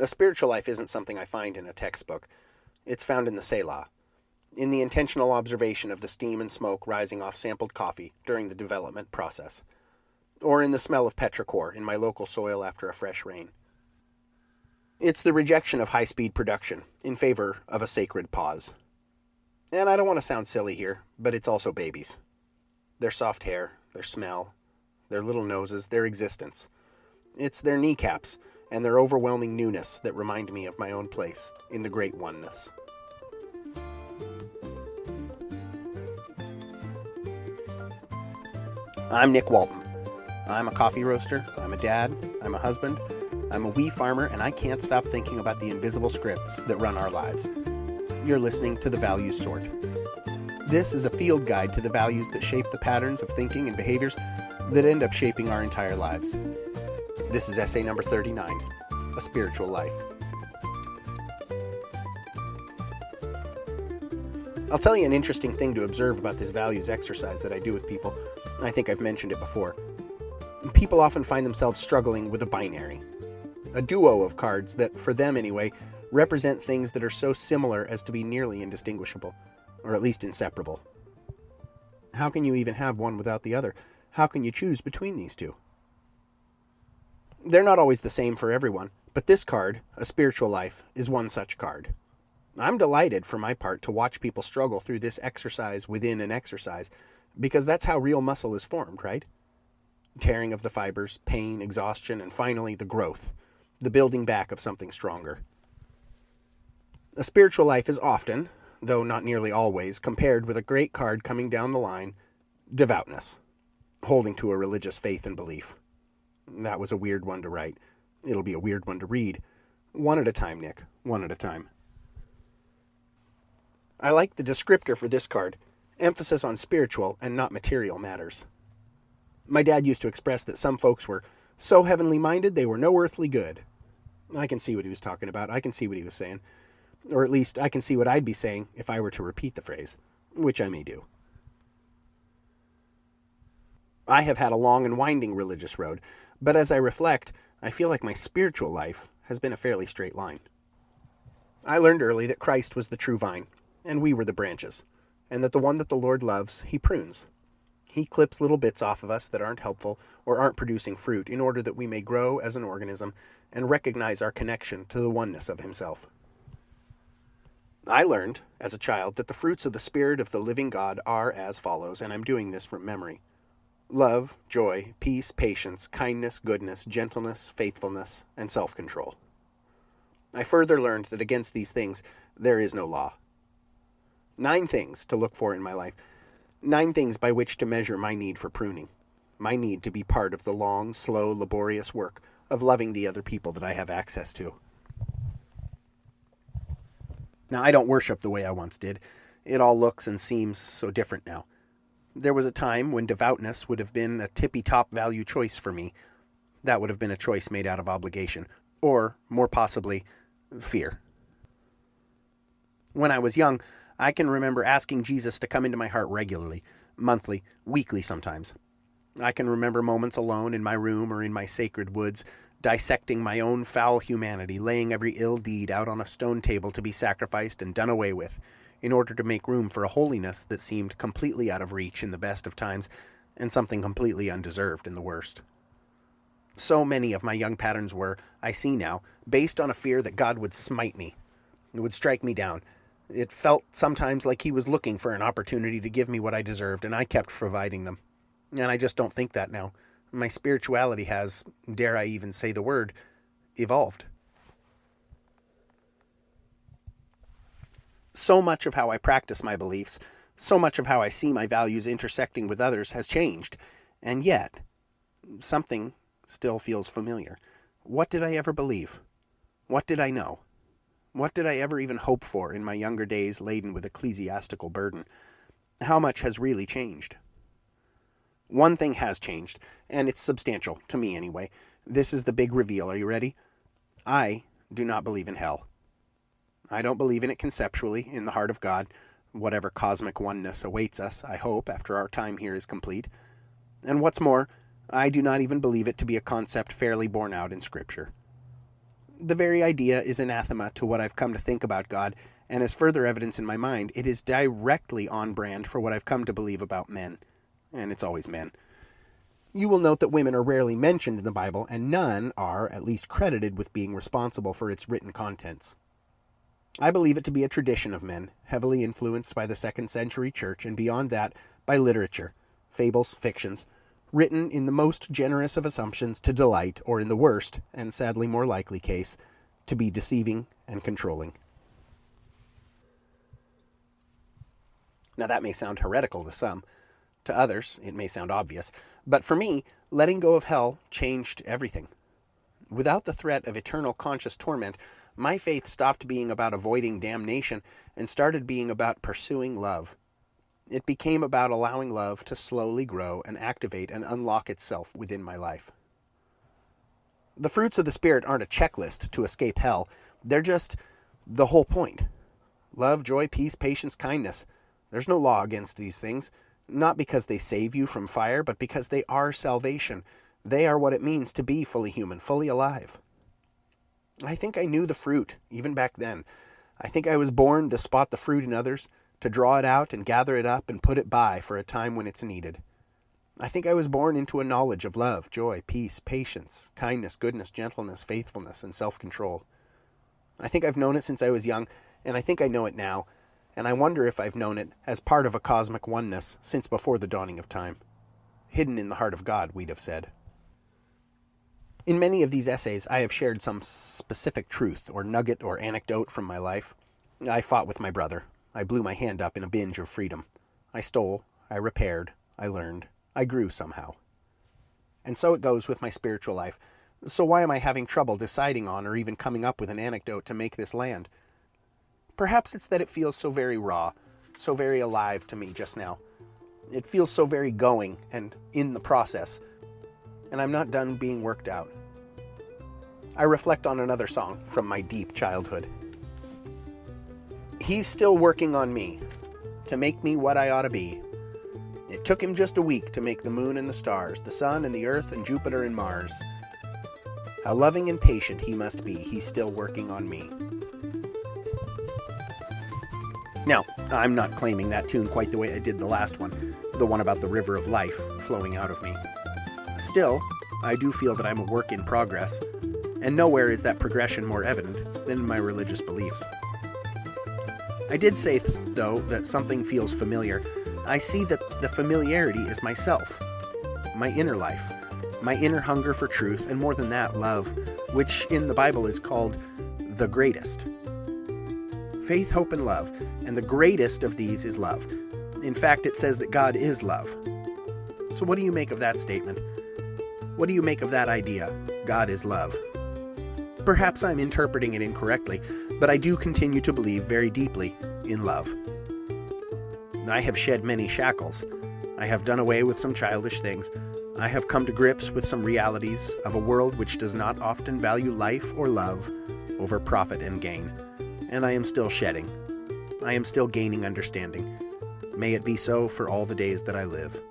A spiritual life isn't something I find in a textbook. It's found in the Selah, in the intentional observation of the steam and smoke rising off sampled coffee during the development process, or in the smell of petrichor in my local soil after a fresh rain. It's the rejection of high-speed production in favor of a sacred pause. And I don't want to sound silly here, but it's also babies. Their soft hair, their smell, their little noses, their existence. It's their kneecaps and their overwhelming newness that remind me of my own place in the great oneness. I'm Nick Walton. I'm a coffee roaster, I'm a dad, I'm a husband, I'm a wee farmer, and I can't stop thinking about the invisible scripts that run our lives. You're listening to The Values Sort. This is a field guide to the values that shape the patterns of thinking and behaviors that end up shaping our entire lives. This is essay number 39, A Spiritual Life. I'll tell you an interesting thing to observe about this values exercise that I do with people. I think I've mentioned it before. People often find themselves struggling with a binary, a duo of cards that, for them anyway, represent things that are so similar as to be nearly indistinguishable, or at least inseparable. How can you even have one without the other? How can you choose between these two? They're not always the same for everyone, but this card, A Spiritual Life, is one such card. I'm delighted, for my part, to watch people struggle through this exercise within an exercise, because that's how real muscle is formed, right? Tearing of the fibers, pain, exhaustion, and finally the growth, the building back of something stronger. A spiritual life is often, though not nearly always, compared with a great card coming down the line, Devoutness, holding to a religious faith and belief. That was a weird one to write. It'll be a weird one to read. One at a time, Nick. One at a time. I like the descriptor for this card, emphasis on spiritual and not material matters. My dad used to express that some folks were so heavenly minded they were no earthly good. I can see what he was talking about. I can see what he was saying. Or at least I can see what I'd be saying if I were to repeat the phrase, which I may do. I have had a long and winding religious road, but as I reflect, I feel like my spiritual life has been a fairly straight line. I learned early that Christ was the true vine, and we were the branches, and that the one that the Lord loves, He prunes. He clips little bits off of us that aren't helpful or aren't producing fruit in order that we may grow as an organism and recognize our connection to the oneness of Himself. I learned, as a child, that the fruits of the Spirit of the living God are as follows, and I'm doing this from memory. Love, joy, peace, patience, kindness, goodness, gentleness, faithfulness, and self-control. I further learned that against these things there is no law. 9 things to look for in my life. 9 things by which to measure my need for pruning. My need to be part of the long, slow, laborious work of loving the other people that I have access to. Now, I don't worship the way I once did. It all looks and seems so different now. There was a time when devoutness would have been a tippy-top value choice for me. That would have been a choice made out of obligation, or, more possibly, fear. When I was young, I can remember asking Jesus to come into my heart regularly, monthly, weekly sometimes. I can remember moments alone in my room or in my sacred woods, dissecting my own foul humanity, laying every ill deed out on a stone table to be sacrificed and done away with, in order to make room for a holiness that seemed completely out of reach in the best of times, and something completely undeserved in the worst. So many of my young patterns were, I see now, based on a fear that God would smite me. It would strike me down. It felt sometimes like He was looking for an opportunity to give me what I deserved, and I kept providing them. And I just don't think that now. My spirituality has, dare I even say the word, evolved. So much of how I practice my beliefs, so much of how I see my values intersecting with others has changed, and yet, something still feels familiar. What did I ever believe? What did I know? What did I ever even hope for in my younger days laden with ecclesiastical burden? How much has really changed? One thing has changed, and it's substantial, to me anyway. This is the big reveal. Are you ready? I do not believe in hell. I don't believe in it conceptually, in the heart of God, whatever cosmic oneness awaits us, I hope, after our time here is complete. And what's more, I do not even believe it to be a concept fairly borne out in Scripture. The very idea is anathema to what I've come to think about God, and as further evidence in my mind, it is directly on brand for what I've come to believe about men. And it's always men. You will note that women are rarely mentioned in the Bible, and none are at least credited with being responsible for its written contents. I believe it to be a tradition of men, heavily influenced by the 2nd century church, and beyond that, by literature, fables, fictions, written in the most generous of assumptions to delight, or in the worst, and sadly more likely case, to be deceiving and controlling. Now that may sound heretical to some. To others, it may sound obvious. But for me, letting go of hell changed everything. Without the threat of eternal conscious torment, my faith stopped being about avoiding damnation and started being about pursuing love. It became about allowing love to slowly grow and activate and unlock itself within my life. The fruits of the Spirit aren't a checklist to escape hell. They're just the whole point. Love, joy, peace, patience, kindness. There's no law against these things, not because they save you from fire, but because they are salvation. They are what it means to be fully human, fully alive. I think I knew the fruit, even back then. I think I was born to spot the fruit in others, to draw it out and gather it up and put it by for a time when it's needed. I think I was born into a knowledge of love, joy, peace, patience, kindness, goodness, gentleness, faithfulness, and self-control. I think I've known it since I was young, and I think I know it now, and I wonder if I've known it as part of a cosmic oneness since before the dawning of time. Hidden in the heart of God, we'd have said. In many of these essays, I have shared some specific truth or nugget or anecdote from my life. I fought with my brother. I blew my hand up in a binge of freedom. I stole. I repaired. I learned. I grew somehow. And so it goes with my spiritual life. So why am I having trouble deciding on or even coming up with an anecdote to make this land? Perhaps it's that it feels so very raw, so very alive to me just now. It feels so very going and in the process, and I'm not done being worked out. I reflect on another song from my deep childhood. He's still working on me, to make me what I ought to be. It took him just a week to make the moon and the stars, the sun and the earth and Jupiter and Mars. How loving and patient he must be, he's still working on me. Now, I'm not claiming that tune quite the way I did the last one, the one about the river of life flowing out of me. Still, I do feel that I'm a work in progress, and nowhere is that progression more evident than in my religious beliefs. I did say, though, that something feels familiar. I see that the familiarity is myself, my inner life, my inner hunger for truth, and more than that, love, which in the Bible is called the greatest. Faith, hope, and love, and the greatest of these is love. In fact, it says that God is love. So what do you make of that statement? What do you make of that idea? God is love. Perhaps I'm interpreting it incorrectly, but I do continue to believe very deeply in love. I have shed many shackles. I have done away with some childish things. I have come to grips with some realities of a world which does not often value life or love over profit and gain. And I am still shedding. I am still gaining understanding. May it be so for all the days that I live.